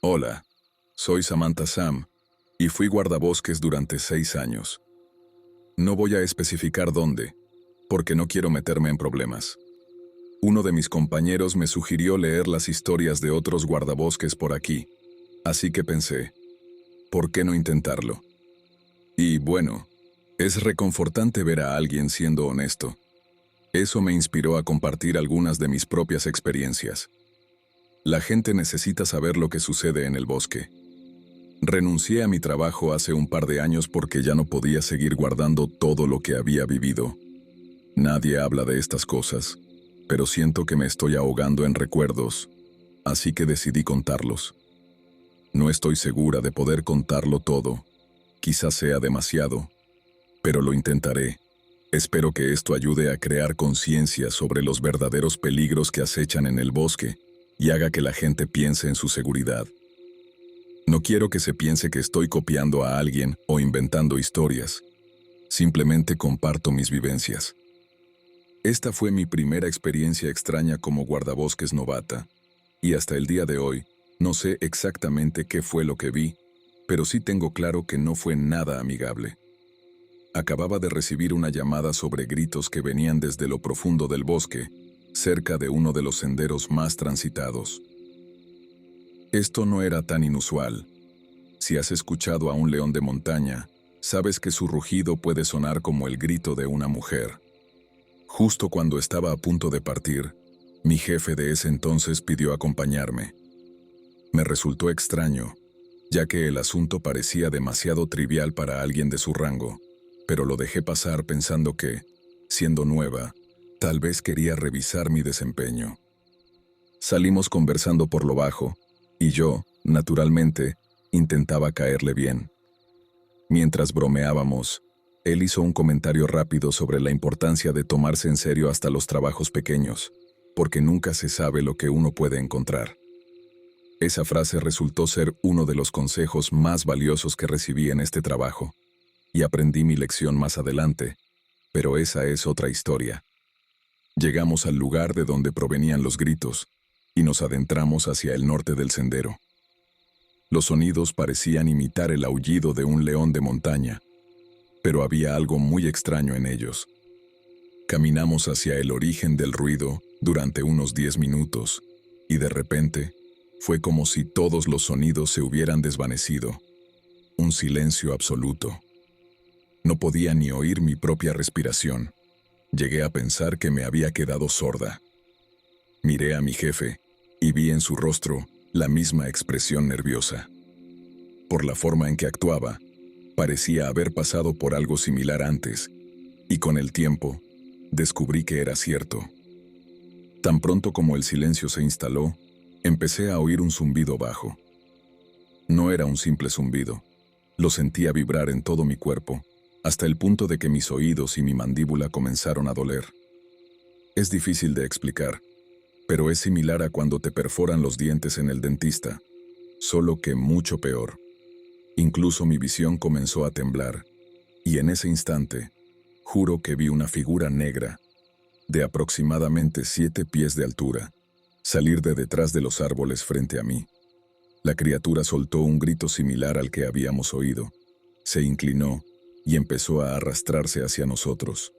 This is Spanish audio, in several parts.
Hola, soy Samantha Sam y fui guardabosques durante 6 años. No voy a especificar dónde, porque no quiero meterme en problemas. Uno de mis compañeros me sugirió leer las historias de otros guardabosques por aquí, así que pensé, ¿por qué no intentarlo? Y bueno, es reconfortante ver a alguien siendo honesto. Eso me inspiró a compartir algunas de mis propias experiencias. La gente necesita saber lo que sucede en el bosque. Renuncié a mi trabajo hace un par de años porque ya no podía seguir guardando todo lo que había vivido. Nadie habla de estas cosas, pero siento que me estoy ahogando en recuerdos, así que decidí contarlos. No estoy segura de poder contarlo todo, quizás sea demasiado, pero lo intentaré. Espero que esto ayude a crear conciencia sobre los verdaderos peligros que acechan en el bosque y haga que la gente piense en su seguridad. No quiero que se piense que estoy copiando a alguien o inventando historias. Simplemente comparto mis vivencias. Esta fue mi primera experiencia extraña como guardabosques novata, y hasta el día de hoy, no sé exactamente qué fue lo que vi, pero sí tengo claro que no fue nada amigable. Acababa de recibir una llamada sobre gritos que venían desde lo profundo del bosque, cerca de uno de los senderos más transitados. Esto no era tan inusual. Si has escuchado a un león de montaña, sabes que su rugido puede sonar como el grito de una mujer. Justo cuando estaba a punto de partir, mi jefe de ese entonces pidió acompañarme. Me resultó extraño, ya que el asunto parecía demasiado trivial para alguien de su rango, pero lo dejé pasar pensando que, siendo nueva, tal vez quería revisar mi desempeño. Salimos conversando por lo bajo, y yo, naturalmente, intentaba caerle bien. Mientras bromeábamos, él hizo un comentario rápido sobre la importancia de tomarse en serio hasta los trabajos pequeños, porque nunca se sabe lo que uno puede encontrar. Esa frase resultó ser uno de los consejos más valiosos que recibí en este trabajo, y aprendí mi lección más adelante, pero esa es otra historia. Llegamos al lugar de donde provenían los gritos, y nos adentramos hacia el norte del sendero. Los sonidos parecían imitar el aullido de un león de montaña, pero había algo muy extraño en ellos. Caminamos hacia el origen del ruido durante unos 10 minutos, y de repente, fue como si todos los sonidos se hubieran desvanecido. Un silencio absoluto. No podía ni oír mi propia respiración. Llegué a pensar que me había quedado sorda. Miré a mi jefe, y vi en su rostro la misma expresión nerviosa. Por la forma en que actuaba, parecía haber pasado por algo similar antes, y con el tiempo, descubrí que era cierto. Tan pronto como el silencio se instaló, empecé a oír un zumbido bajo. No era un simple zumbido, lo sentía vibrar en todo mi cuerpo, hasta el punto de que mis oídos y mi mandíbula comenzaron a doler. Es difícil de explicar, pero es similar a cuando te perforan los dientes en el dentista, solo que mucho peor. Incluso mi visión comenzó a temblar, y en ese instante, juro que vi una figura negra, de aproximadamente 7 pies de altura, salir de detrás de los árboles frente a mí. La criatura soltó un grito similar al que habíamos oído, se inclinó y empezó a arrastrarse hacia nosotros.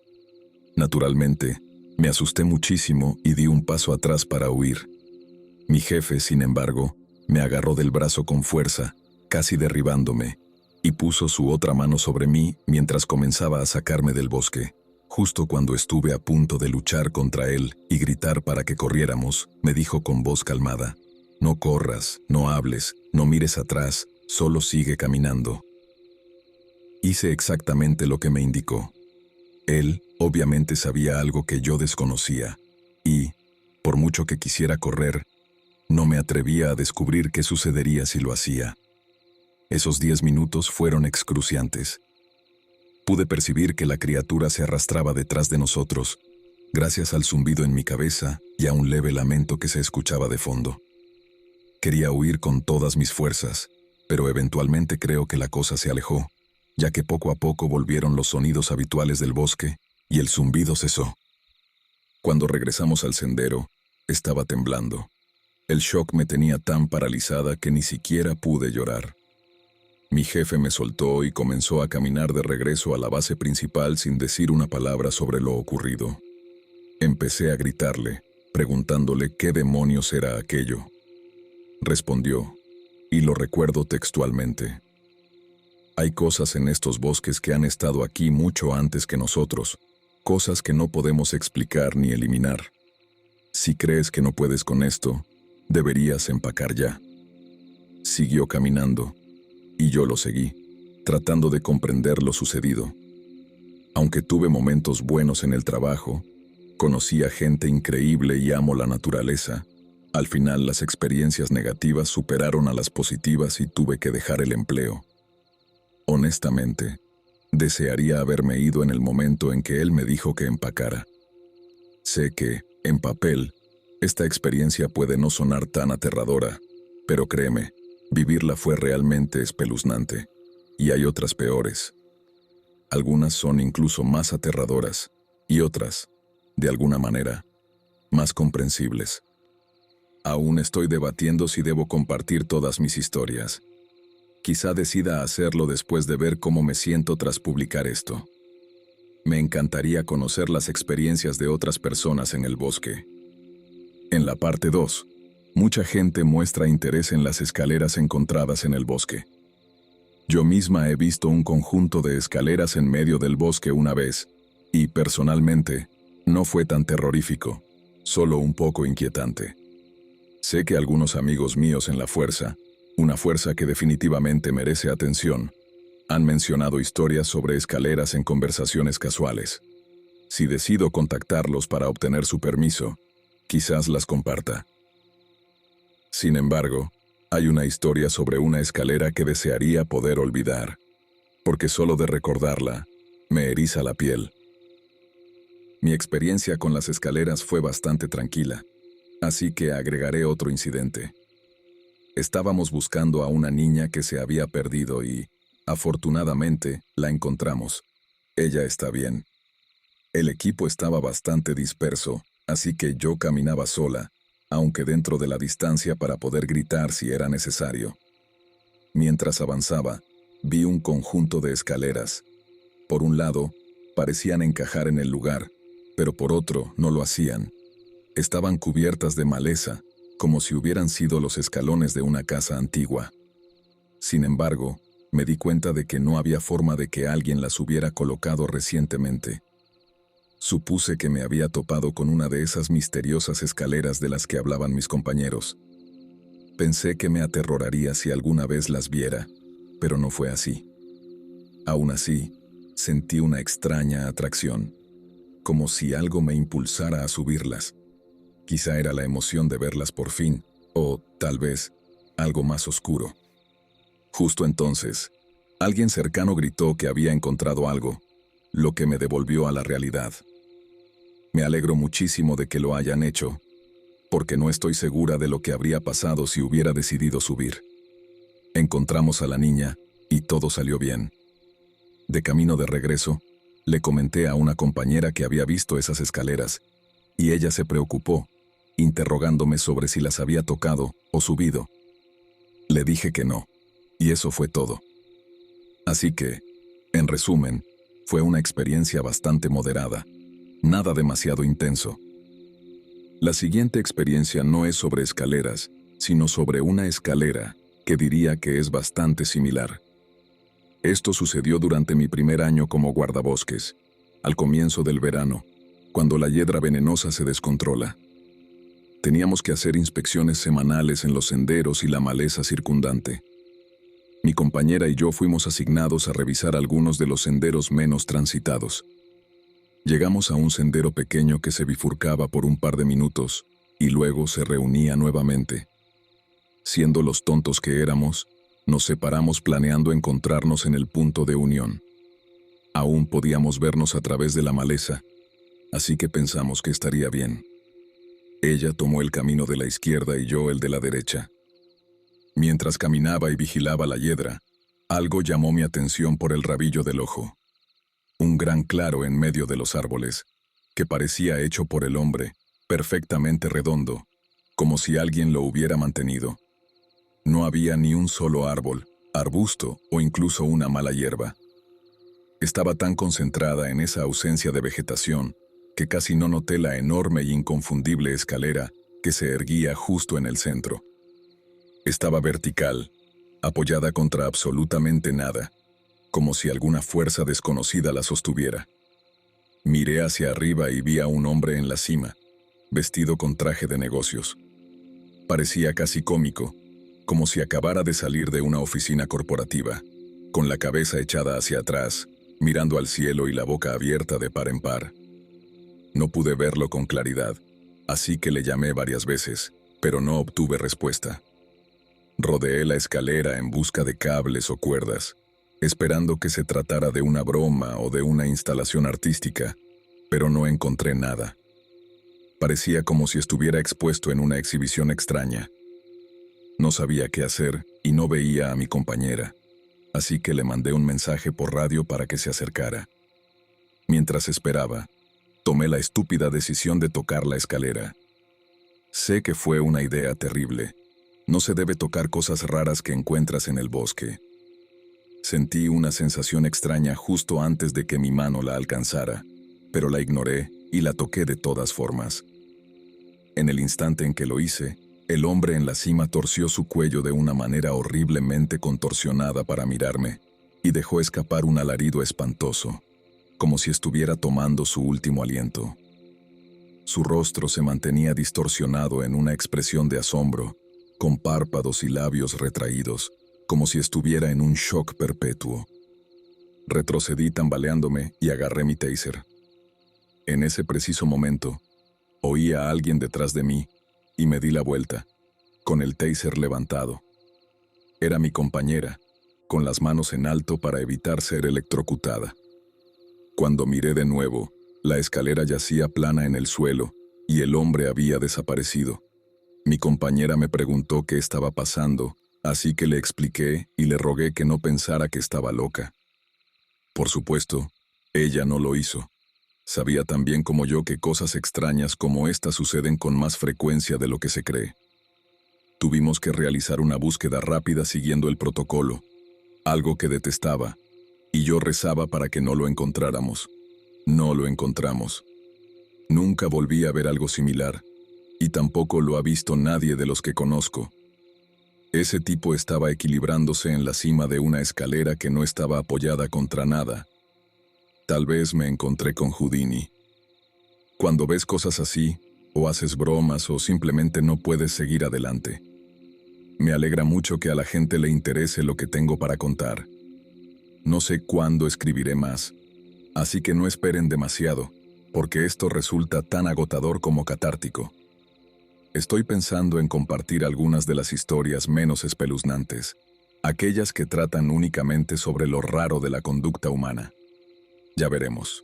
Naturalmente, me asusté muchísimo y di un paso atrás para huir. Mi jefe, sin embargo, me agarró del brazo con fuerza, casi derribándome, y puso su otra mano sobre mí mientras comenzaba a sacarme del bosque. Justo cuando estuve a punto de luchar contra él y gritar para que corriéramos, me dijo con voz calmada: «No corras, no hables, no mires atrás, solo sigue caminando». Hice exactamente lo que me indicó. Él, obviamente, sabía algo que yo desconocía, y, por mucho que quisiera correr, no me atrevía a descubrir qué sucedería si lo hacía. Esos 10 minutos fueron excruciantes. Pude percibir que la criatura se arrastraba detrás de nosotros, gracias al zumbido en mi cabeza y a un leve lamento que se escuchaba de fondo. Quería huir con todas mis fuerzas, pero eventualmente creo que la cosa se alejó, ya que poco a poco volvieron los sonidos habituales del bosque y el zumbido cesó. Cuando regresamos al sendero, estaba temblando. El shock me tenía tan paralizada que ni siquiera pude llorar. Mi jefe me soltó y comenzó a caminar de regreso a la base principal sin decir una palabra sobre lo ocurrido. Empecé a gritarle, preguntándole qué demonios era aquello. Respondió, y lo recuerdo textualmente: hay cosas en estos bosques que han estado aquí mucho antes que nosotros, cosas que no podemos explicar ni eliminar. Si crees que no puedes con esto, deberías empacar ya. Siguió caminando, y yo lo seguí, tratando de comprender lo sucedido. Aunque tuve momentos buenos en el trabajo, conocí a gente increíble y amo la naturaleza, al final las experiencias negativas superaron a las positivas y tuve que dejar el empleo. Honestamente, desearía haberme ido en el momento en que él me dijo que empacara. Sé que, en papel, esta experiencia puede no sonar tan aterradora, pero créeme, vivirla fue realmente espeluznante, y hay otras peores. Algunas son incluso más aterradoras, y otras, de alguna manera, más comprensibles. Aún estoy debatiendo si debo compartir todas mis historias. Quizá decida hacerlo después de ver cómo me siento tras publicar esto. Me encantaría conocer las experiencias de otras personas en el bosque. En la parte 2, mucha gente muestra interés en las escaleras encontradas en el bosque. Yo misma he visto un conjunto de escaleras en medio del bosque una vez, y personalmente, no fue tan terrorífico, solo un poco inquietante. Sé que algunos amigos míos en la fuerza, una fuerza que definitivamente merece atención, han mencionado historias sobre escaleras en conversaciones casuales. Si decido contactarlos para obtener su permiso, quizás las comparta. Sin embargo, hay una historia sobre una escalera que desearía poder olvidar, porque solo de recordarla, me eriza la piel. Mi experiencia con las escaleras fue bastante tranquila, así que agregaré otro incidente. Estábamos buscando a una niña que se había perdido y, afortunadamente, la encontramos. Ella está bien. El equipo estaba bastante disperso, así que yo caminaba sola, aunque dentro de la distancia para poder gritar si era necesario. Mientras avanzaba, vi un conjunto de escaleras. Por un lado, parecían encajar en el lugar, pero por otro no lo hacían. Estaban cubiertas de maleza, como si hubieran sido los escalones de una casa antigua. Sin embargo, me di cuenta de que no había forma de que alguien las hubiera colocado recientemente. Supuse que me había topado con una de esas misteriosas escaleras de las que hablaban mis compañeros. Pensé que me aterroraría si alguna vez las viera, pero no fue así. Aún así, sentí una extraña atracción, como si algo me impulsara a subirlas. Quizá era la emoción de verlas por fin, o, tal vez, algo más oscuro. Justo entonces, alguien cercano gritó que había encontrado algo, lo que me devolvió a la realidad. Me alegro muchísimo de que lo hayan hecho, porque no estoy segura de lo que habría pasado si hubiera decidido subir. Encontramos a la niña, y todo salió bien. De camino de regreso, le comenté a una compañera que había visto esas escaleras, y ella se preocupó, interrogándome sobre si las había tocado o subido. Le dije que no, y eso fue todo. Así que, en resumen, fue una experiencia bastante moderada, nada demasiado intenso. La siguiente experiencia no es sobre escaleras, sino sobre una escalera, que diría que es bastante similar. Esto sucedió durante mi primer año como guardabosques, al comienzo del verano, cuando la hiedra venenosa se descontrola. Teníamos que hacer inspecciones semanales en los senderos y la maleza circundante. Mi compañera y yo fuimos asignados a revisar algunos de los senderos menos transitados. Llegamos a un sendero pequeño que se bifurcaba por un par de minutos, y luego se reunía nuevamente. Siendo los tontos que éramos, nos separamos planeando encontrarnos en el punto de unión. Aún podíamos vernos a través de la maleza, así que pensamos que estaría bien. Ella tomó el camino de la izquierda y yo el de la derecha. Mientras caminaba y vigilaba la hiedra, algo llamó mi atención por el rabillo del ojo. Un gran claro en medio de los árboles, que parecía hecho por el hombre, perfectamente redondo, como si alguien lo hubiera mantenido. No había ni un solo árbol, arbusto o incluso una mala hierba. Estaba tan concentrada en esa ausencia de vegetación que casi no noté la enorme e inconfundible escalera que se erguía justo en el centro. Estaba vertical, apoyada contra absolutamente nada, como si alguna fuerza desconocida la sostuviera. Miré hacia arriba y vi a un hombre en la cima, vestido con traje de negocios. Parecía casi cómico, como si acabara de salir de una oficina corporativa, con la cabeza echada hacia atrás, mirando al cielo y la boca abierta de par en par. No pude verlo con claridad, así que le llamé varias veces, pero no obtuve respuesta. Rodeé la escalera en busca de cables o cuerdas, esperando que se tratara de una broma o de una instalación artística, pero no encontré nada. Parecía como si estuviera expuesto en una exhibición extraña. No sabía qué hacer y no veía a mi compañera, así que le mandé un mensaje por radio para que se acercara. Mientras esperaba, tomé la estúpida decisión de tocar la escalera. Sé que fue una idea terrible. No se debe tocar cosas raras que encuentras en el bosque. Sentí una sensación extraña justo antes de que mi mano la alcanzara, pero la ignoré y la toqué de todas formas. En el instante en que lo hice, el hombre en la cima torció su cuello de una manera horriblemente contorsionada para mirarme y dejó escapar un alarido espantoso, como si estuviera tomando su último aliento. Su rostro se mantenía distorsionado en una expresión de asombro, con párpados y labios retraídos, como si estuviera en un shock perpetuo. Retrocedí tambaleándome y agarré mi taser. En ese preciso momento, oí a alguien detrás de mí y me di la vuelta, con el taser levantado. Era mi compañera, con las manos en alto para evitar ser electrocutada. Cuando miré de nuevo, la escalera yacía plana en el suelo y el hombre había desaparecido. Mi compañera me preguntó qué estaba pasando, así que le expliqué y le rogué que no pensara que estaba loca. Por supuesto, ella no lo hizo. Sabía tan bien como yo que cosas extrañas como esta suceden con más frecuencia de lo que se cree. Tuvimos que realizar una búsqueda rápida siguiendo el protocolo, algo que detestaba, y yo rezaba para que no lo encontráramos. No lo encontramos. Nunca volví a ver algo similar, y tampoco lo ha visto nadie de los que conozco. Ese tipo estaba equilibrándose en la cima de una escalera que no estaba apoyada contra nada. Tal vez me encontré con Houdini. Cuando ves cosas así, o haces bromas o simplemente no puedes seguir adelante. Me alegra mucho que a la gente le interese lo que tengo para contar. No sé cuándo escribiré más, así que no esperen demasiado, porque esto resulta tan agotador como catártico. Estoy pensando en compartir algunas de las historias menos espeluznantes, aquellas que tratan únicamente sobre lo raro de la conducta humana. Ya veremos.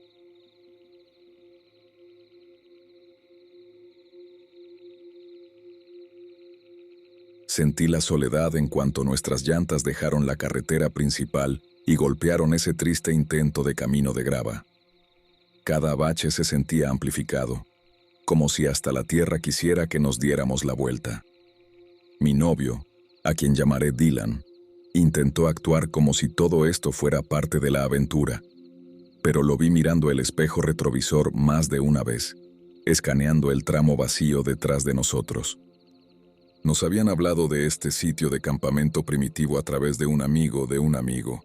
Sentí la soledad en cuanto nuestras llantas dejaron la carretera principal y golpearon ese triste intento de camino de grava. Cada bache se sentía amplificado, como si hasta la tierra quisiera que nos diéramos la vuelta. Mi novio, a quien llamaré Dylan, intentó actuar como si todo esto fuera parte de la aventura, pero lo vi mirando el espejo retrovisor más de una vez, escaneando el tramo vacío detrás de nosotros. Nos habían hablado de este sitio de campamento primitivo a través de un amigo de un amigo.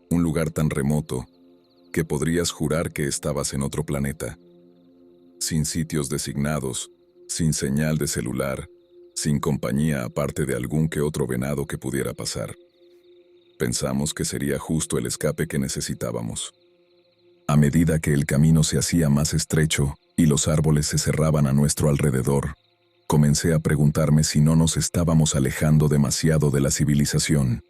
Un lugar tan remoto que podrías jurar que estabas en otro planeta. Sin sitios designados, sin señal de celular, sin compañía aparte de algún que otro venado que pudiera pasar. Pensamos que sería justo el escape que necesitábamos. A medida que el camino se hacía más estrecho y los árboles se cerraban a nuestro alrededor, comencé a preguntarme si no nos estábamos alejando demasiado de la civilización.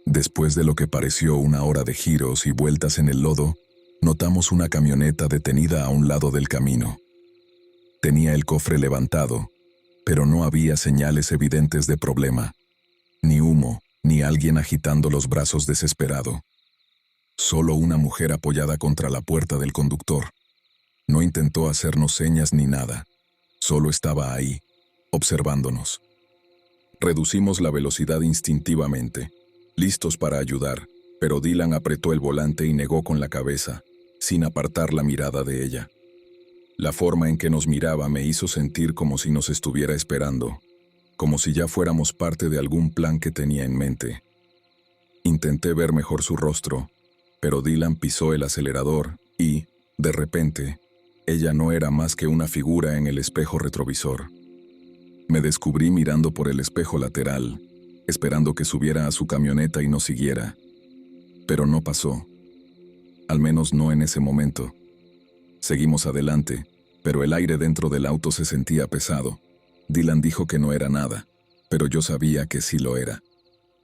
Después de lo que pareció una hora de giros y vueltas en el lodo, notamos una camioneta detenida a un lado del camino. Tenía el cofre levantado, pero no había señales evidentes de problema. Ni humo, ni alguien agitando los brazos desesperado. Solo una mujer apoyada contra la puerta del conductor. No intentó hacernos señas ni nada. Solo estaba ahí, observándonos. Reducimos la velocidad instintivamente, listos para ayudar, pero Dylan apretó el volante y negó con la cabeza, sin apartar la mirada de ella. La forma en que nos miraba me hizo sentir como si nos estuviera esperando, como si ya fuéramos parte de algún plan que tenía en mente. Intenté ver mejor su rostro, pero Dylan pisó el acelerador y, de repente, ella no era más que una figura en el espejo retrovisor. Me descubrí mirando por el espejo lateral, esperando que subiera a su camioneta y nos siguiera. Pero no pasó. Al menos no en ese momento. Seguimos adelante, pero el aire dentro del auto se sentía pesado. Dylan dijo que no era nada, pero yo sabía que sí lo era.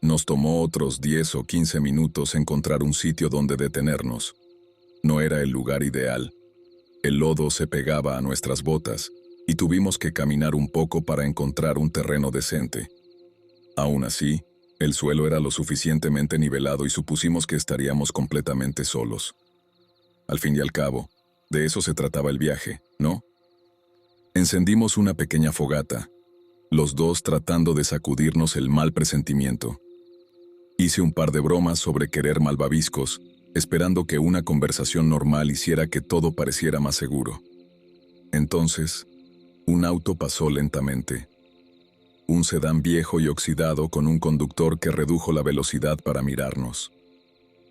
Nos tomó otros 10 o 15 minutos encontrar un sitio donde detenernos. No era el lugar ideal. El lodo se pegaba a nuestras botas y tuvimos que caminar un poco para encontrar un terreno decente. Aún así, el suelo era lo suficientemente nivelado y supusimos que estaríamos completamente solos. Al fin y al cabo, de eso se trataba el viaje, ¿no? Encendimos una pequeña fogata, los dos tratando de sacudirnos el mal presentimiento. Hice un par de bromas sobre querer malvaviscos, esperando que una conversación normal hiciera que todo pareciera más seguro. Entonces, un auto pasó lentamente. Un sedán viejo y oxidado con un conductor que redujo la velocidad para mirarnos.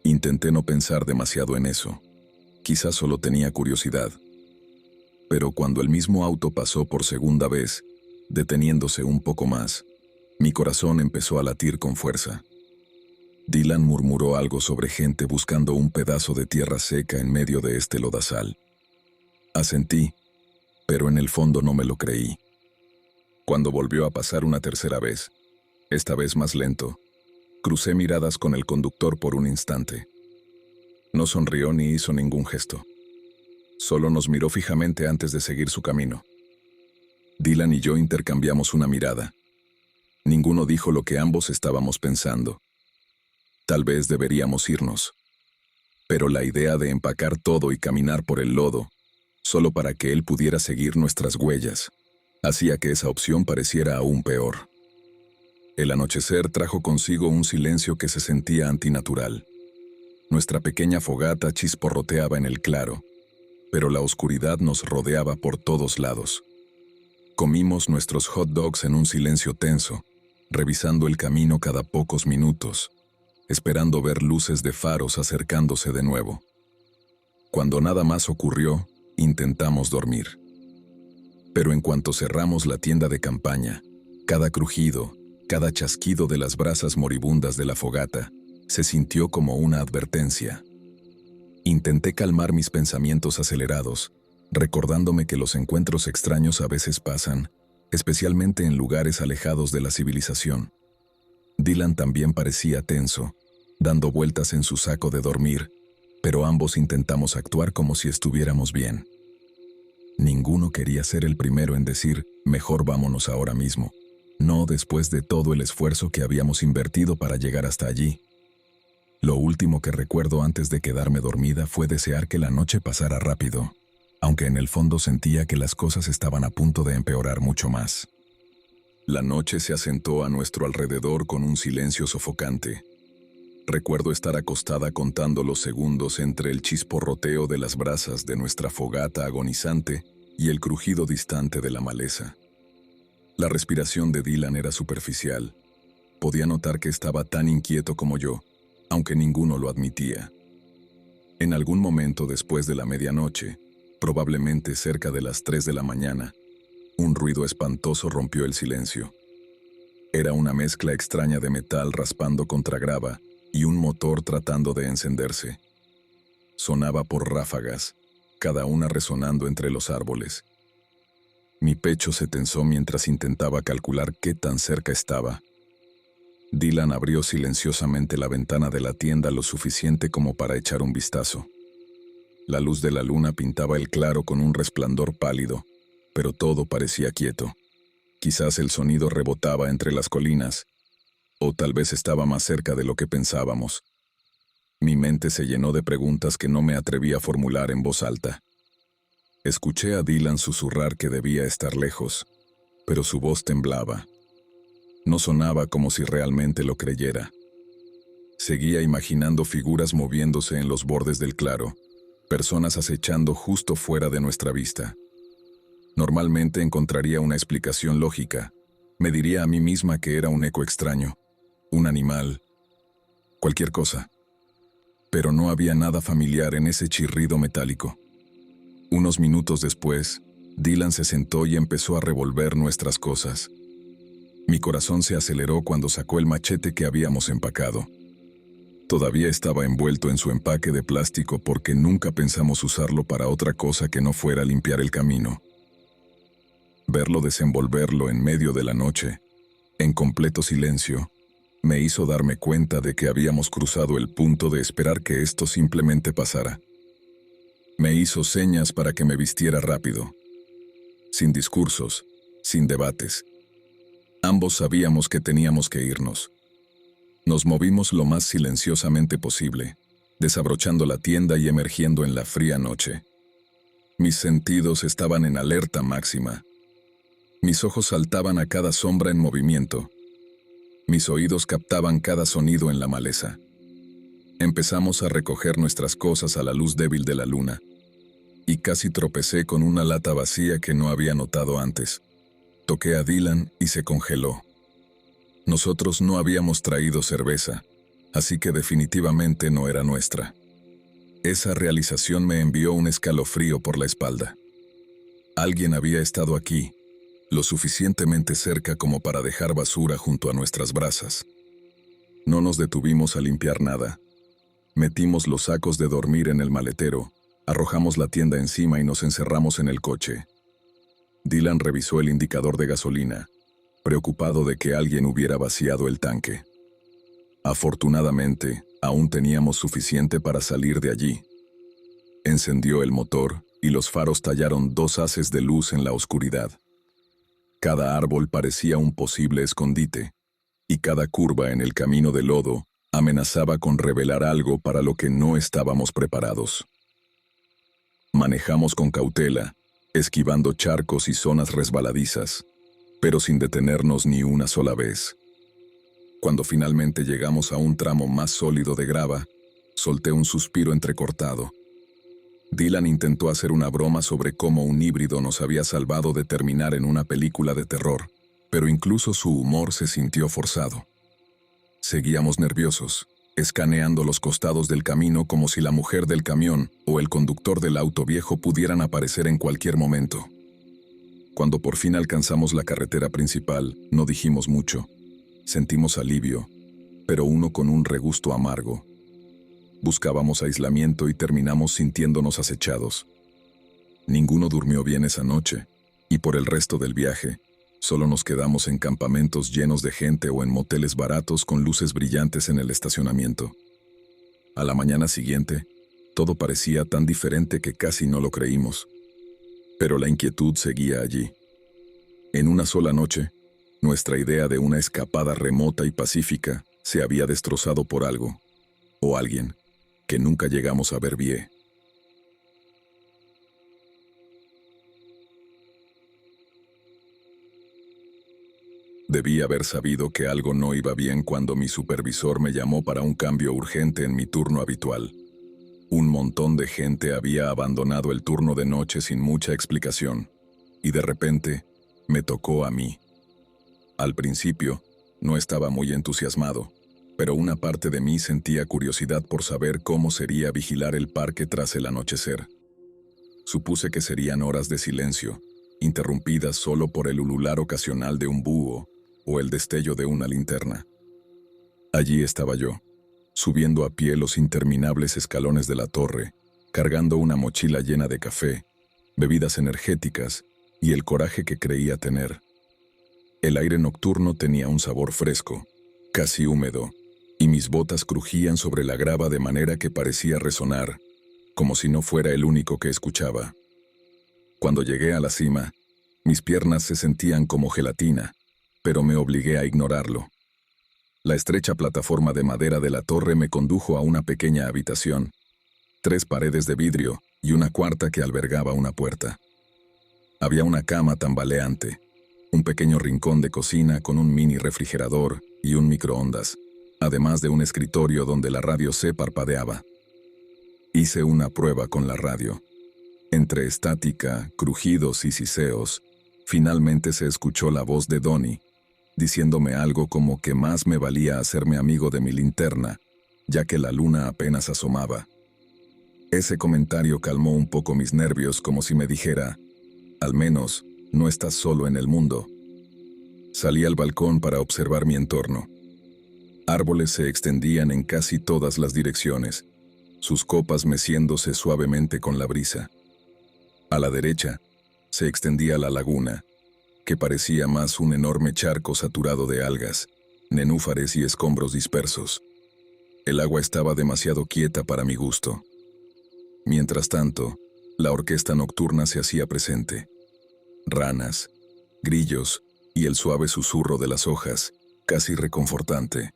Intenté no pensar demasiado en eso. Quizás solo tenía curiosidad. Pero cuando el mismo auto pasó por segunda vez, deteniéndose un poco más, mi corazón empezó a latir con fuerza. Dylan murmuró algo sobre gente buscando un pedazo de tierra seca en medio de este lodazal. Asentí, pero en el fondo no me lo creí. Cuando volvió a pasar una tercera vez, esta vez más lento, crucé miradas con el conductor por un instante. No sonrió ni hizo ningún gesto. Solo nos miró fijamente antes de seguir su camino. Dylan y yo intercambiamos una mirada. Ninguno dijo lo que ambos estábamos pensando. Tal vez deberíamos irnos. Pero la idea de empacar todo y caminar por el lodo, solo para que él pudiera seguir nuestras huellas, hacía que esa opción pareciera aún peor. El anochecer trajo consigo un silencio que se sentía antinatural. Nuestra pequeña fogata chisporroteaba en el claro, pero la oscuridad nos rodeaba por todos lados. Comimos nuestros hot dogs en un silencio tenso, revisando el camino cada pocos minutos, esperando ver luces de faros acercándose de nuevo. Cuando nada más ocurrió, intentamos dormir. Pero en cuanto cerramos la tienda de campaña, cada crujido, cada chasquido de las brasas moribundas de la fogata, se sintió como una advertencia. Intenté calmar mis pensamientos acelerados, recordándome que los encuentros extraños a veces pasan, especialmente en lugares alejados de la civilización. Dylan también parecía tenso, dando vueltas en su saco de dormir, pero ambos intentamos actuar como si estuviéramos bien. Ninguno quería ser el primero en decir, mejor vámonos ahora mismo, no después de todo el esfuerzo que habíamos invertido para llegar hasta allí. Lo último que recuerdo antes de quedarme dormida fue desear que la noche pasara rápido, aunque en el fondo sentía que las cosas estaban a punto de empeorar mucho más. La noche se asentó a nuestro alrededor con un silencio sofocante. Recuerdo estar acostada contando los segundos entre el chisporroteo de las brasas de nuestra fogata agonizante y el crujido distante de la maleza. La respiración de Dylan era superficial. Podía notar que estaba tan inquieto como yo, aunque ninguno lo admitía. En algún momento después de la medianoche, probablemente cerca de las 3 de la mañana, un ruido espantoso rompió el silencio. Era una mezcla extraña de metal raspando contra grava y un motor tratando de encenderse. Sonaba por ráfagas, cada una resonando entre los árboles. Mi pecho se tensó mientras intentaba calcular qué tan cerca estaba. Dylan abrió silenciosamente la ventana de la tienda lo suficiente como para echar un vistazo. La luz de la luna pintaba el claro con un resplandor pálido, pero todo parecía quieto. Quizás el sonido rebotaba entre las colinas, o tal vez estaba más cerca de lo que pensábamos. Mi mente se llenó de preguntas que no me atreví a formular en voz alta. Escuché a Dylan susurrar que debía estar lejos, pero su voz temblaba. No sonaba como si realmente lo creyera. Seguía imaginando figuras moviéndose en los bordes del claro, personas acechando justo fuera de nuestra vista. Normalmente encontraría una explicación lógica. Me diría a mí misma que era un eco extraño, un animal, cualquier cosa. Pero no había nada familiar en ese chirrido metálico. Unos minutos después, Dylan se sentó y empezó a revolver nuestras cosas. Mi corazón se aceleró cuando sacó el machete que habíamos empacado. Todavía estaba envuelto en su empaque de plástico porque nunca pensamos usarlo para otra cosa que no fuera limpiar el camino. Verlo desenvolverlo en medio de la noche, en completo silencio, me hizo darme cuenta de que habíamos cruzado el punto de esperar que esto simplemente pasara. Me hizo señas para que me vistiera rápido. Sin discursos, sin debates. Ambos sabíamos que teníamos que irnos. Nos movimos lo más silenciosamente posible, desabrochando la tienda y emergiendo en la fría noche. Mis sentidos estaban en alerta máxima. Mis ojos saltaban a cada sombra en movimiento. Mis oídos captaban cada sonido en la maleza. Empezamos a recoger nuestras cosas a la luz débil de la luna, y casi tropecé con una lata vacía que no había notado antes. Toqué a Dylan y se congeló. Nosotros no habíamos traído cerveza, así que definitivamente no era nuestra. Esa realización me envió un escalofrío por la espalda. Alguien había estado aquí, lo suficientemente cerca como para dejar basura junto a nuestras brasas. No nos detuvimos a limpiar nada. Metimos los sacos de dormir en el maletero, arrojamos la tienda encima y nos encerramos en el coche. Dylan revisó el indicador de gasolina, preocupado de que alguien hubiera vaciado el tanque. Afortunadamente, aún teníamos suficiente para salir de allí. Encendió el motor y los faros tallaron 2 haces de luz en la oscuridad. Cada árbol parecía un posible escondite, y cada curva en el camino de lodo amenazaba con revelar algo para lo que no estábamos preparados. Manejamos con cautela, esquivando charcos y zonas resbaladizas, pero sin detenernos ni una sola vez. Cuando finalmente llegamos a un tramo más sólido de grava, solté un suspiro entrecortado. Dylan intentó hacer una broma sobre cómo un híbrido nos había salvado de terminar en una película de terror, pero incluso su humor se sintió forzado. Seguíamos nerviosos, escaneando los costados del camino como si la mujer del camión o el conductor del auto viejo pudieran aparecer en cualquier momento. Cuando por fin alcanzamos la carretera principal, no dijimos mucho. Sentimos alivio, pero uno con un regusto amargo. Buscábamos aislamiento y terminamos sintiéndonos acechados. Ninguno durmió bien esa noche, y por el resto del viaje, solo nos quedamos en campamentos llenos de gente o en moteles baratos con luces brillantes en el estacionamiento. A la mañana siguiente, todo parecía tan diferente que casi no lo creímos. Pero la inquietud seguía allí. En una sola noche, nuestra idea de una escapada remota y pacífica se había destrozado por algo, o alguien, que nunca llegamos a ver bien. Debí haber sabido que algo no iba bien cuando mi supervisor me llamó para un cambio urgente en mi turno habitual. Un montón de gente había abandonado el turno de noche sin mucha explicación, y de repente me tocó a mí. Al principio, no estaba muy entusiasmado, pero una parte de mí sentía curiosidad por saber cómo sería vigilar el parque tras el anochecer. Supuse que serían horas de silencio, interrumpidas solo por el ulular ocasional de un búho o el destello de una linterna. Allí estaba yo, subiendo a pie los interminables escalones de la torre, cargando una mochila llena de café, bebidas energéticas y el coraje que creía tener. El aire nocturno tenía un sabor fresco, casi húmedo, y mis botas crujían sobre la grava de manera que parecía resonar, como si no fuera el único que escuchaba. Cuando llegué a la cima, mis piernas se sentían como gelatina, pero me obligué a ignorarlo. La estrecha plataforma de madera de la torre me condujo a una pequeña habitación, 3 paredes de vidrio y una cuarta que albergaba una puerta. Había una cama tambaleante, Un pequeño rincón de cocina con un mini refrigerador y un microondas, además de un escritorio donde la radio C parpadeaba. Hice una prueba con la radio. Entre estática, crujidos y siseos, finalmente se escuchó la voz de Donnie, diciéndome algo como que más me valía hacerme amigo de mi linterna, ya que la luna apenas asomaba. Ese comentario calmó un poco mis nervios, como si me dijera, al menos, no estás solo en el mundo. Salí al balcón para observar mi entorno. Árboles se extendían en casi todas las direcciones, sus copas meciéndose suavemente con la brisa. A la derecha, se extendía la laguna, que parecía más un enorme charco saturado de algas, nenúfares y escombros dispersos. El agua estaba demasiado quieta para mi gusto. Mientras tanto, la orquesta nocturna se hacía presente. Ranas, grillos y el suave susurro de las hojas, casi reconfortante.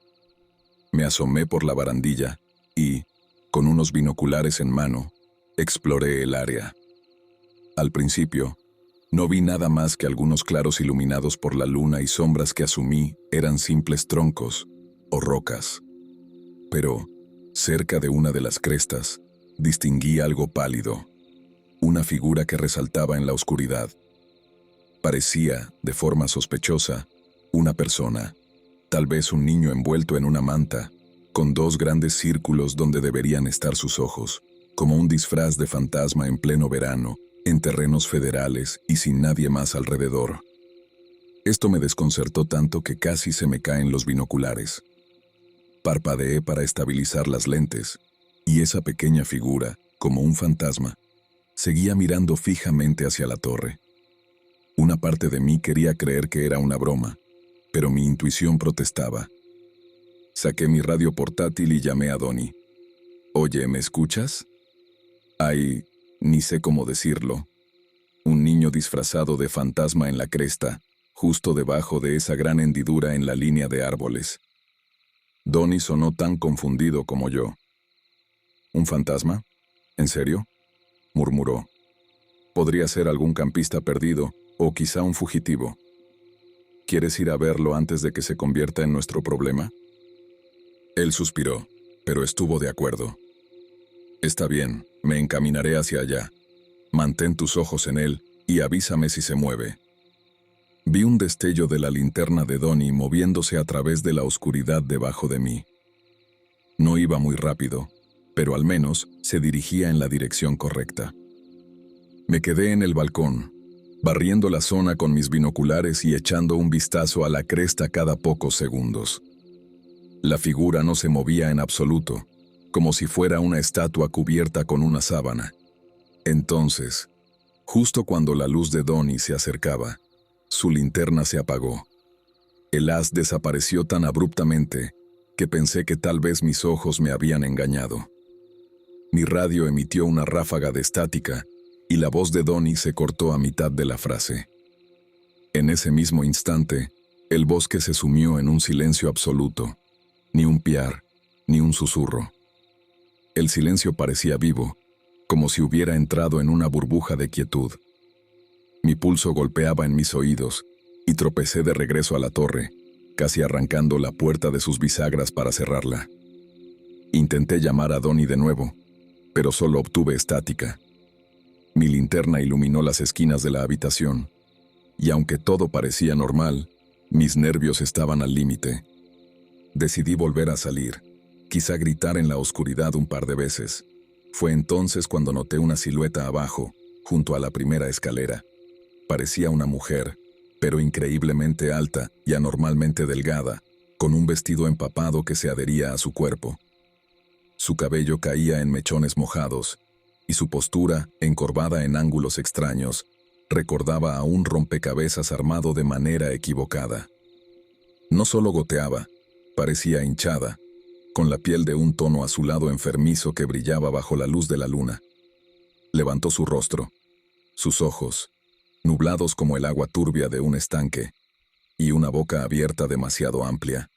Me asomé por la barandilla y, con unos binoculares en mano, exploré el área. Al principio, no vi nada más que algunos claros iluminados por la luna y sombras que asumí eran simples troncos o rocas. Pero, cerca de una de las crestas, distinguí algo pálido, una figura que resaltaba en la oscuridad. Parecía, de forma sospechosa, una persona, tal vez un niño envuelto en una manta, con dos grandes círculos donde deberían estar sus ojos, como un disfraz de fantasma en pleno verano, en terrenos federales y sin nadie más alrededor. Esto me desconcertó tanto que casi se me caen los binoculares. Parpadeé para estabilizar las lentes, y esa pequeña figura, como un fantasma, seguía mirando fijamente hacia la torre. Una parte de mí quería creer que era una broma, pero mi intuición protestaba. Saqué mi radio portátil y llamé a Donnie. «Oye, ¿me escuchas?» Hay, ni sé cómo decirlo, un niño disfrazado de fantasma en la cresta, justo debajo de esa gran hendidura en la línea de árboles. Donnie sonó tan confundido como yo. «¿Un fantasma? ¿En serio?», murmuró. «Podría ser algún campista perdido, o quizá un fugitivo. ¿Quieres ir a verlo antes de que se convierta en nuestro problema?» Él suspiró, pero estuvo de acuerdo. «Está bien, me encaminaré hacia allá. Mantén tus ojos en él y avísame si se mueve». Vi un destello de la linterna de Donnie moviéndose a través de la oscuridad debajo de mí. No iba muy rápido, pero al menos se dirigía en la dirección correcta. Me quedé en el balcón, barriendo la zona con mis binoculares y echando un vistazo a la cresta cada pocos segundos. La figura no se movía en absoluto, como si fuera una estatua cubierta con una sábana. Entonces, justo cuando la luz de Donnie se acercaba, su linterna se apagó. El haz desapareció tan abruptamente que pensé que tal vez mis ojos me habían engañado. Mi radio emitió una ráfaga de estática y la voz de Donnie se cortó a mitad de la frase. En ese mismo instante, el bosque se sumió en un silencio absoluto. Ni un piar, ni un susurro. El silencio parecía vivo, como si hubiera entrado en una burbuja de quietud. Mi pulso golpeaba en mis oídos, y tropecé de regreso a la torre, casi arrancando la puerta de sus bisagras para cerrarla. Intenté llamar a Donnie de nuevo, pero solo obtuve estática. Mi linterna iluminó las esquinas de la habitación, y aunque todo parecía normal, mis nervios estaban al límite. Decidí volver a salir, quizá gritar en la oscuridad un par de veces. Fue entonces cuando noté una silueta abajo, junto a la primera escalera. Parecía una mujer, pero increíblemente alta y anormalmente delgada, con un vestido empapado que se adhería a su cuerpo. Su cabello caía en mechones mojados, y su postura, encorvada en ángulos extraños, recordaba a un rompecabezas armado de manera equivocada. No solo goteaba, parecía hinchada, con la piel de un tono azulado enfermizo que brillaba bajo la luz de la luna. Levantó su rostro, sus ojos, nublados como el agua turbia de un estanque, y una boca abierta demasiado amplia.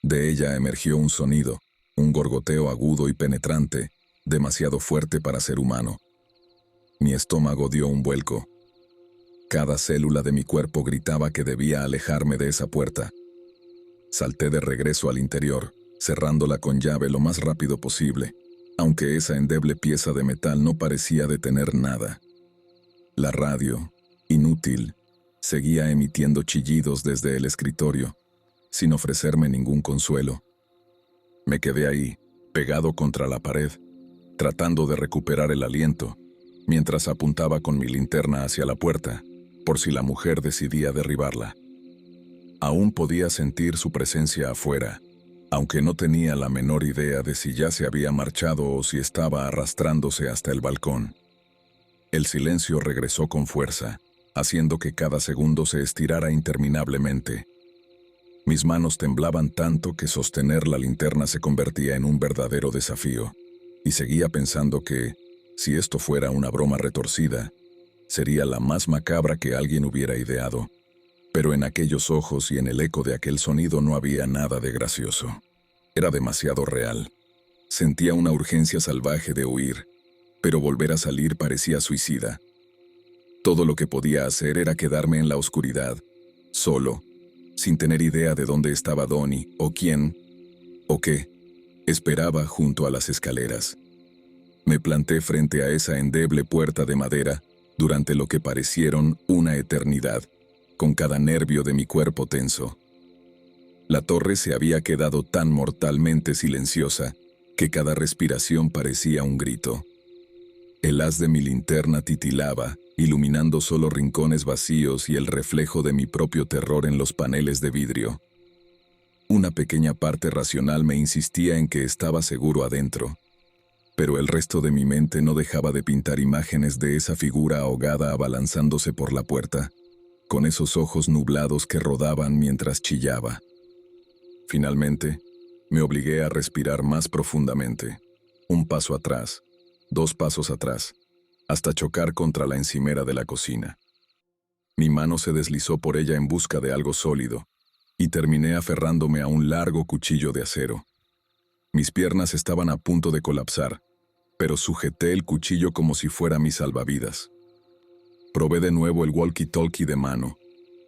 De ella emergió un sonido, un gorgoteo agudo y penetrante, demasiado fuerte para ser humano. Mi estómago dio un vuelco. Cada célula de mi cuerpo gritaba que debía alejarme de esa puerta. Salté de regreso al interior, cerrándola con llave lo más rápido posible, aunque esa endeble pieza de metal no parecía detener nada. La radio, inútil, seguía emitiendo chillidos desde el escritorio, sin ofrecerme ningún consuelo. Me quedé ahí, pegado contra la pared, tratando de recuperar el aliento, mientras apuntaba con mi linterna hacia la puerta, por si la mujer decidía derribarla. Aún podía sentir su presencia afuera, aunque no tenía la menor idea de si ya se había marchado o si estaba arrastrándose hasta el balcón. El silencio regresó con fuerza, haciendo que cada segundo se estirara interminablemente. Mis manos temblaban tanto que sostener la linterna se convertía en un verdadero desafío, y seguía pensando que, si esto fuera una broma retorcida, sería la más macabra que alguien hubiera ideado. Pero en aquellos ojos y en el eco de aquel sonido no había nada de gracioso. Era demasiado real. Sentía una urgencia salvaje de huir, pero volver a salir parecía suicida. Todo lo que podía hacer era quedarme en la oscuridad, solo, sin tener idea de dónde estaba Donnie, o quién, o qué, esperaba junto a las escaleras. Me planté frente a esa endeble puerta de madera durante lo que parecieron una eternidad, con cada nervio de mi cuerpo tenso. La torre se había quedado tan mortalmente silenciosa que cada respiración parecía un grito. El haz de mi linterna titilaba, iluminando solo rincones vacíos y el reflejo de mi propio terror en los paneles de vidrio. Una pequeña parte racional me insistía en que estaba seguro adentro, pero el resto de mi mente no dejaba de pintar imágenes de esa figura ahogada abalanzándose por la puerta, con esos ojos nublados que rodaban mientras chillaba. Finalmente, me obligué a respirar más profundamente. Un paso atrás, 2 pasos atrás, hasta chocar contra la encimera de la cocina. Mi mano se deslizó por ella en busca de algo sólido, y terminé aferrándome a un largo cuchillo de acero. Mis piernas estaban a punto de colapsar, pero sujeté el cuchillo como si fuera mi salvavidas. Probé de nuevo el walkie-talkie de mano,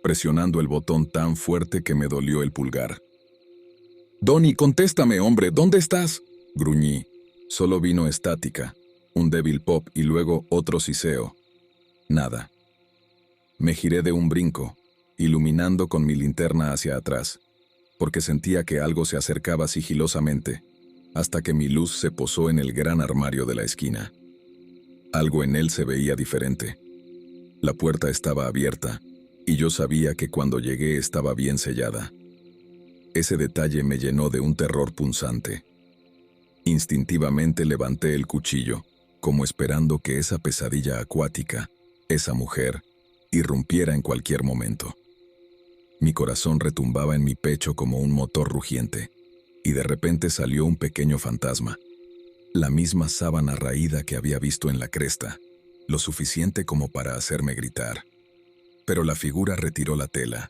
presionando el botón tan fuerte que me dolió el pulgar. «Donnie, contéstame, hombre, ¿dónde estás?», gruñí. Solo vino estática, un débil pop y luego otro siseo. Nada. Me giré de un brinco, iluminando con mi linterna hacia atrás, porque sentía que algo se acercaba sigilosamente, hasta que mi luz se posó en el gran armario de la esquina. Algo en él se veía diferente. La puerta estaba abierta, y yo sabía que cuando llegué estaba bien sellada. Ese detalle me llenó de un terror punzante. Instintivamente levanté el cuchillo, como esperando que esa pesadilla acuática, esa mujer, irrumpiera en cualquier momento. Mi corazón retumbaba en mi pecho como un motor rugiente, y de repente salió un pequeño fantasma. La misma sábana raída que había visto en la cresta, lo suficiente como para hacerme gritar. Pero la figura retiró la tela,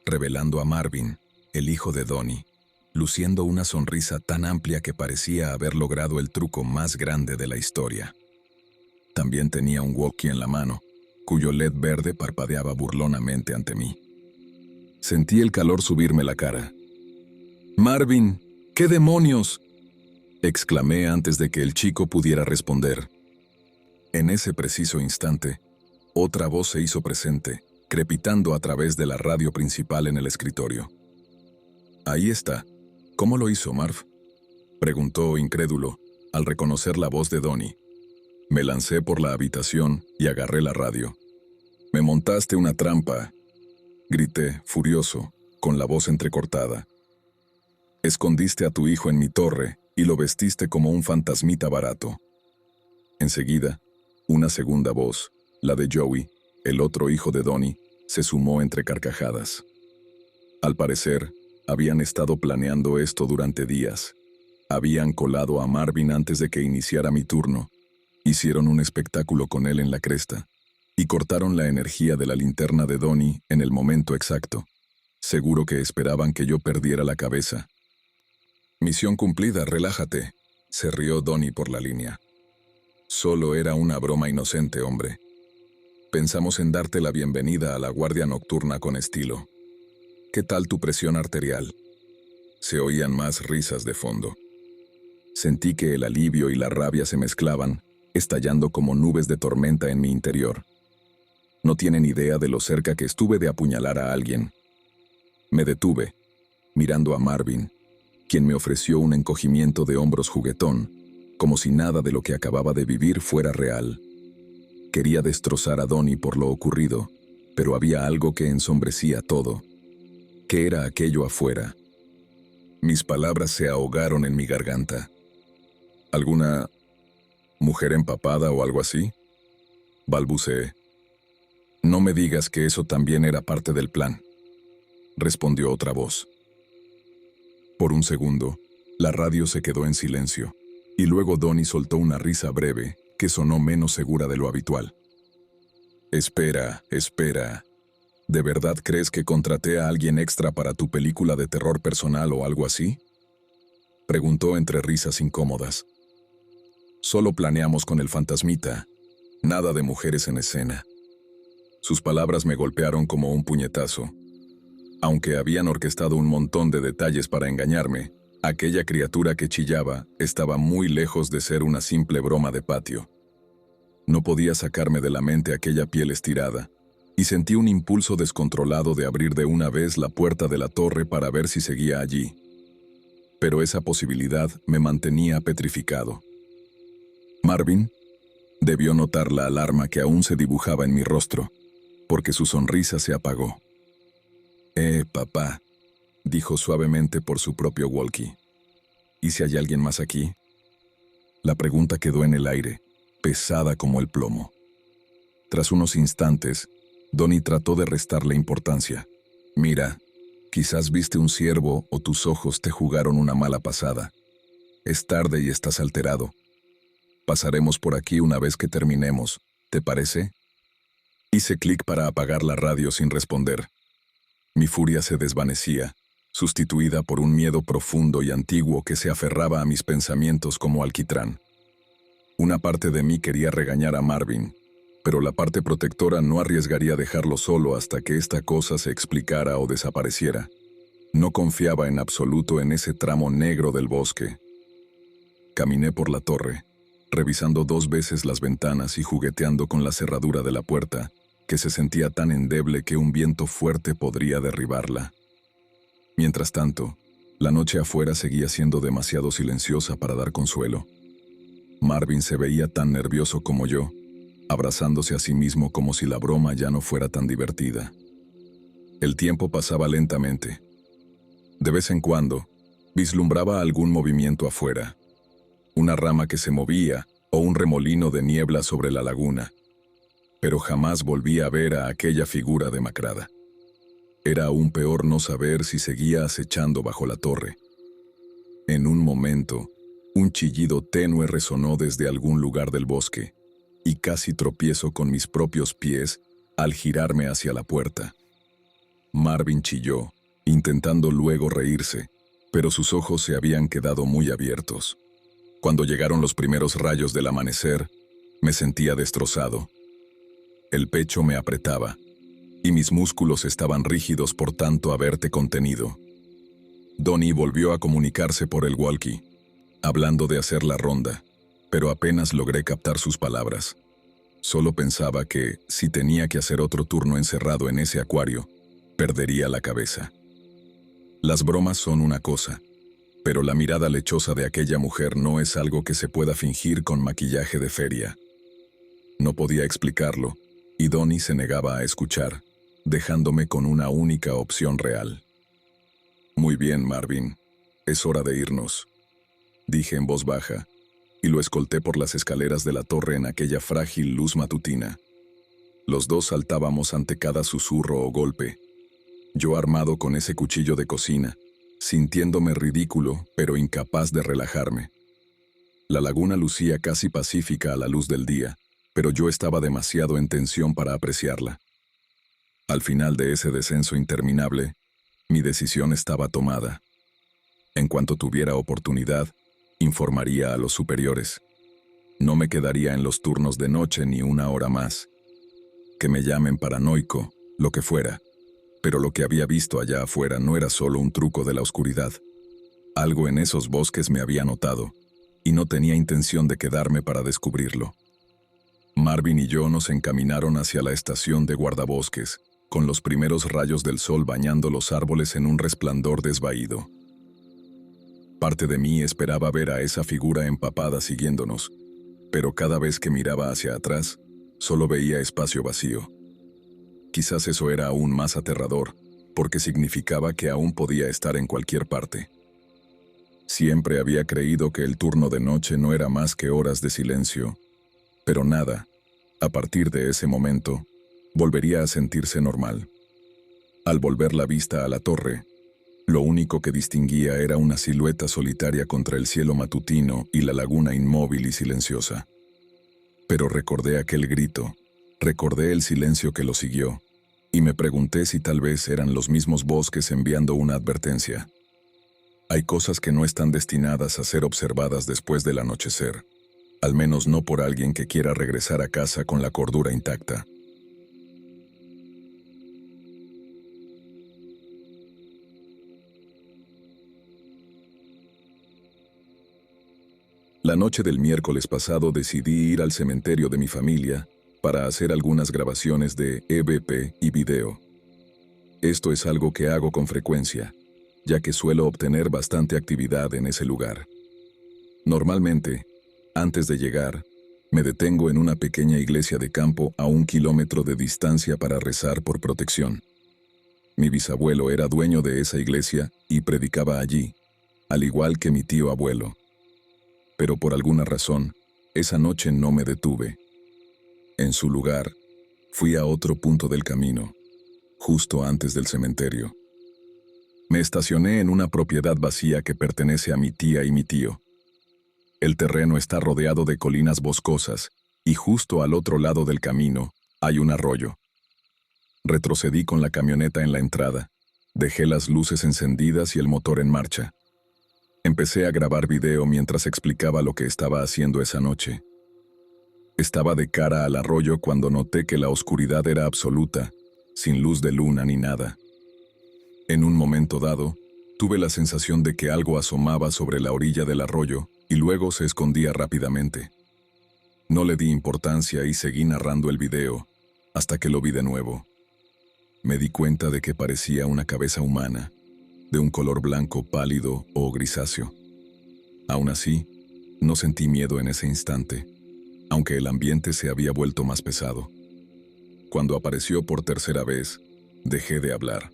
revelando a Marvin, el hijo de Donnie, luciendo una sonrisa tan amplia que parecía haber logrado el truco más grande de la historia. También tenía un walkie en la mano, cuyo LED verde parpadeaba burlonamente ante mí. Sentí el calor subirme la cara. «Marvin, ¿qué demonios?», exclamé antes de que el chico pudiera responder. En ese preciso instante, otra voz se hizo presente, crepitando a través de la radio principal en el escritorio. «Ahí está. ¿Cómo lo hizo, Marv?», preguntó incrédulo, al reconocer la voz de Donnie. Me lancé por la habitación y agarré la radio. «Me montaste una trampa», grité, furioso, con la voz entrecortada. «Escondiste a tu hijo en mi torre y lo vestiste como un fantasmita barato». Enseguida, una segunda voz, la de Joey, el otro hijo de Donnie, se sumó entre carcajadas. Al parecer, habían estado planeando esto durante días. Habían colado a Marvin antes de que iniciara mi turno, hicieron un espectáculo con él en la cresta, y cortaron la energía de la linterna de Donnie en el momento exacto. Seguro que esperaban que yo perdiera la cabeza. «Misión cumplida, relájate», se rió Donnie por la línea. «Solo era una broma inocente, hombre». Pensamos en darte la bienvenida a la guardia nocturna con estilo. ¿Qué tal tu presión arterial? Se oían más risas de fondo. Sentí que el alivio y la rabia se mezclaban, estallando como nubes de tormenta en mi interior. No tienen idea de lo cerca que estuve de apuñalar a alguien. Me detuve, mirando a Marvin, quien me ofreció un encogimiento de hombros juguetón, como si nada de lo que acababa de vivir fuera real. Quería destrozar a Donnie por lo ocurrido, pero había algo que ensombrecía todo. ¿Qué era aquello afuera? Mis palabras se ahogaron en mi garganta. ¿Alguna mujer empapada o algo así? Balbuceé. No me digas que eso también era parte del plan, respondió otra voz. Por un segundo, la radio se quedó en silencio, y luego Donnie soltó una risa breve que sonó menos segura de lo habitual. Espera. ¿De verdad crees que contraté a alguien extra para tu película de terror personal o algo así? Preguntó entre risas incómodas. Solo planeamos con el fantasmita, nada de mujeres en escena. Sus palabras me golpearon como un puñetazo. Aunque habían orquestado un montón de detalles para engañarme, aquella criatura que chillaba estaba muy lejos de ser una simple broma de patio. No podía sacarme de la mente aquella piel estirada, y sentí un impulso descontrolado de abrir de una vez la puerta de la torre para ver si seguía allí. Pero esa posibilidad me mantenía petrificado. Marvin debió notar la alarma que aún se dibujaba en mi rostro, porque su sonrisa se apagó. Papá, dijo suavemente por su propio walkie. ¿Y si hay alguien más aquí? La pregunta quedó en el aire, pesada como el plomo. Tras unos instantes, Donnie trató de restarle importancia. Mira, quizás viste un ciervo o tus ojos te jugaron una mala pasada. Es tarde y estás alterado. Pasaremos por aquí una vez que terminemos, ¿te parece? Hice clic para apagar la radio sin responder. Mi furia se desvanecía, sustituida por un miedo profundo y antiguo que se aferraba a mis pensamientos como alquitrán. Una parte de mí quería regañar a Marvin, pero la parte protectora no arriesgaría dejarlo solo hasta que esta cosa se explicara o desapareciera. No confiaba en absoluto en ese tramo negro del bosque. Caminé por la torre, revisando 2 veces las ventanas y jugueteando con la cerradura de la puerta, que se sentía tan endeble que un viento fuerte podría derribarla. Mientras tanto, la noche afuera seguía siendo demasiado silenciosa para dar consuelo. Marvin se veía tan nervioso como yo, abrazándose a sí mismo como si la broma ya no fuera tan divertida. El tiempo pasaba lentamente. De vez en cuando, vislumbraba algún movimiento afuera, una rama que se movía o un remolino de niebla sobre la laguna, pero jamás volví a ver a aquella figura demacrada. Era aún peor no saber si seguía acechando bajo la torre. En un momento, un chillido tenue resonó desde algún lugar del bosque, y casi tropiezo con mis propios pies al girarme hacia la puerta. Marvin chilló, intentando luego reírse, pero sus ojos se habían quedado muy abiertos. Cuando llegaron los primeros rayos del amanecer, me sentía destrozado. El pecho me apretaba, y mis músculos estaban rígidos por tanto haberte contenido. Donnie volvió a comunicarse por el walkie, hablando de hacer la ronda, pero apenas logré captar sus palabras. Solo pensaba que, si tenía que hacer otro turno encerrado en ese acuario, perdería la cabeza. Las bromas son una cosa, pero la mirada lechosa de aquella mujer no es algo que se pueda fingir con maquillaje de feria. No podía explicarlo, y Donnie se negaba a escuchar, dejándome con una única opción real. Muy bien, Marvin, es hora de irnos, dije en voz baja, y lo escolté por las escaleras de la torre en aquella frágil luz matutina. Los dos saltábamos ante cada susurro o golpe, yo armado con ese cuchillo de cocina, sintiéndome ridículo, pero incapaz de relajarme. La laguna lucía casi pacífica a la luz del día, pero yo estaba demasiado en tensión para apreciarla. Al final de ese descenso interminable, mi decisión estaba tomada. En cuanto tuviera oportunidad, informaría a los superiores. No me quedaría en los turnos de noche ni una hora más. que me llamen paranoico, lo que fuera. Pero lo que había visto allá afuera no era solo un truco de la oscuridad. Algo en esos bosques me había notado, y no tenía intención de quedarme para descubrirlo. Marvin y yo nos encaminaron hacia la estación de guardabosques, con los primeros rayos del sol bañando los árboles en un resplandor desvaído. Parte de mí esperaba ver a esa figura empapada siguiéndonos, pero cada vez que miraba hacia atrás, solo veía espacio vacío. Quizás eso era aún más aterrador, porque significaba que aún podía estar en cualquier parte. Siempre había creído que el turno de noche no era más que horas de silencio, pero nada, a partir de ese momento, volvería a sentirse normal. Al volver la vista a la torre, lo único que distinguía era una silueta solitaria contra el cielo matutino y la laguna inmóvil y silenciosa. Pero recordé aquel grito, recordé el silencio que lo siguió, y me pregunté si tal vez eran los mismos bosques enviando una advertencia. Hay cosas que no están destinadas a ser observadas después del anochecer, al menos no por alguien que quiera regresar a casa con la cordura intacta. La noche del miércoles pasado decidí ir al cementerio de mi familia para hacer algunas grabaciones de EVP y video. Esto es algo que hago con frecuencia, ya que suelo obtener bastante actividad en ese lugar. Normalmente, antes de llegar, me detengo en una pequeña iglesia de campo a 1 kilómetro de distancia para rezar por protección. Mi bisabuelo era dueño de esa iglesia y predicaba allí, al igual que mi tío abuelo. Pero por alguna razón, esa noche no me detuve. En su lugar, fui a otro punto del camino, justo antes del cementerio. Me estacioné en una propiedad vacía que pertenece a mi tía y mi tío. El terreno está rodeado de colinas boscosas, y justo al otro lado del camino hay un arroyo. Retrocedí con la camioneta en la entrada, dejé las luces encendidas y el motor en marcha. Empecé a grabar video mientras explicaba lo que estaba haciendo esa noche. Estaba de cara al arroyo cuando noté que la oscuridad era absoluta, sin luz de luna ni nada. En un momento dado, tuve la sensación de que algo asomaba sobre la orilla del arroyo y luego se escondía rápidamente. No le di importancia y seguí narrando el video, hasta que lo vi de nuevo. Me di cuenta de que parecía una cabeza humana, de un color blanco pálido o grisáceo. Aún así, no sentí miedo en ese instante, aunque el ambiente se había vuelto más pesado. Cuando apareció por tercera vez, dejé de hablar.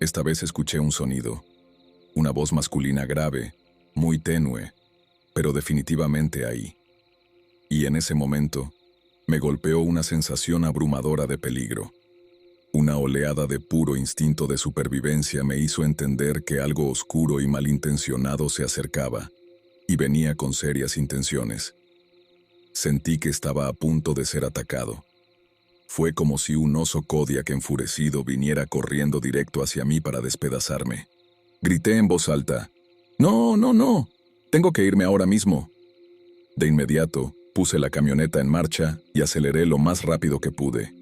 Esta vez escuché un sonido, una voz masculina grave, muy tenue, pero definitivamente ahí. Y en ese momento, me golpeó una sensación abrumadora de peligro. Una oleada de puro instinto de supervivencia me hizo entender que algo oscuro y malintencionado se acercaba, y venía con serias intenciones. Sentí que estaba a punto de ser atacado. Fue como si un oso Kodiak enfurecido viniera corriendo directo hacia mí para despedazarme. Grité en voz alta: «¡No, no, no! Tengo que irme ahora mismo!». De inmediato, puse la camioneta en marcha y aceleré lo más rápido que pude.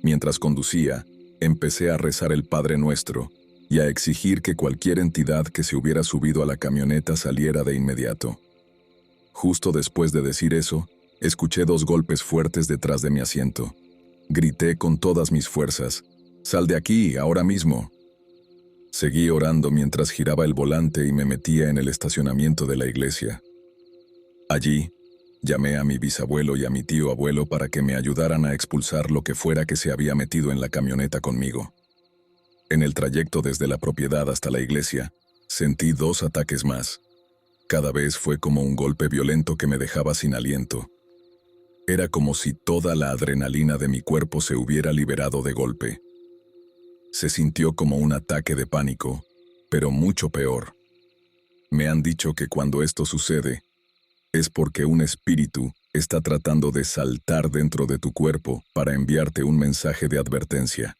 Mientras conducía, empecé a rezar el Padre Nuestro y a exigir que cualquier entidad que se hubiera subido a la camioneta saliera de inmediato. Justo después de decir eso, escuché 2 golpes fuertes detrás de mi asiento. Grité con todas mis fuerzas: «¡Sal de aquí, ahora mismo!». Seguí orando mientras giraba el volante y me metía en el estacionamiento de la iglesia. Allí, llamé a mi bisabuelo y a mi tío abuelo para que me ayudaran a expulsar lo que fuera que se había metido en la camioneta conmigo. En el trayecto desde la propiedad hasta la iglesia, sentí 2 ataques más. Cada vez fue como un golpe violento que me dejaba sin aliento. Era como si toda la adrenalina de mi cuerpo se hubiera liberado de golpe. Se sintió como un ataque de pánico, pero mucho peor. Me han dicho que cuando esto sucede, es porque un espíritu está tratando de saltar dentro de tu cuerpo para enviarte un mensaje de advertencia.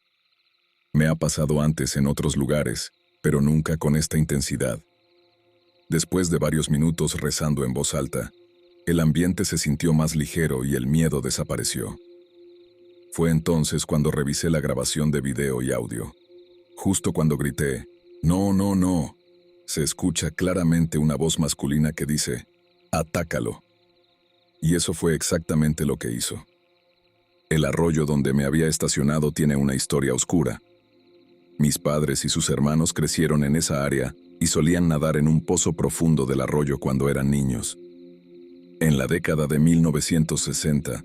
Me ha pasado antes en otros lugares, pero nunca con esta intensidad. Después de varios minutos rezando en voz alta, el ambiente se sintió más ligero y el miedo desapareció. Fue entonces cuando revisé la grabación de video y audio. Justo cuando grité, "No, no, no", se escucha claramente una voz masculina que dice, "Atácalo". Y eso fue exactamente lo que hizo. El arroyo donde me había estacionado tiene una historia oscura. Mis padres y sus hermanos crecieron en esa área y solían nadar en un pozo profundo del arroyo cuando eran niños. En la década de 1960,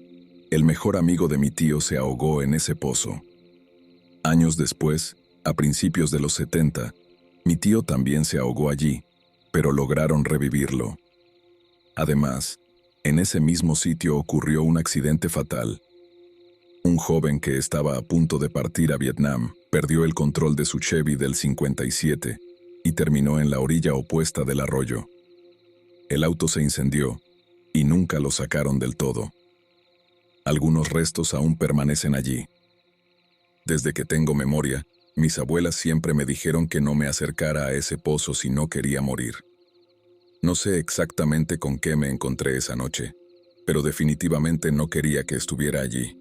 el mejor amigo de mi tío se ahogó en ese pozo. Años después, a principios de los 70, mi tío también se ahogó allí, pero lograron revivirlo. Además, en ese mismo sitio ocurrió un accidente fatal. Un joven que estaba a punto de partir a Vietnam perdió el control de su Chevy del 57 y terminó en la orilla opuesta del arroyo. El auto se incendió y nunca lo sacaron del todo. Algunos restos aún permanecen allí. Desde que tengo memoria, mis abuelas siempre me dijeron que no me acercara a ese pozo si no quería morir. No sé exactamente con qué me encontré esa noche, pero definitivamente no quería que estuviera allí.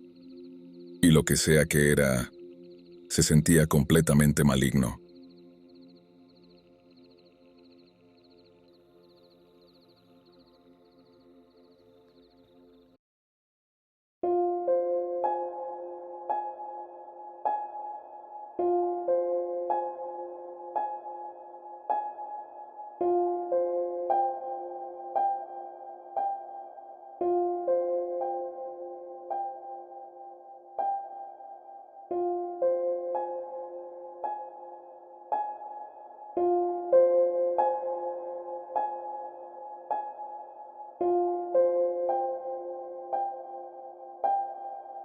Y lo que sea que era, se sentía completamente maligno.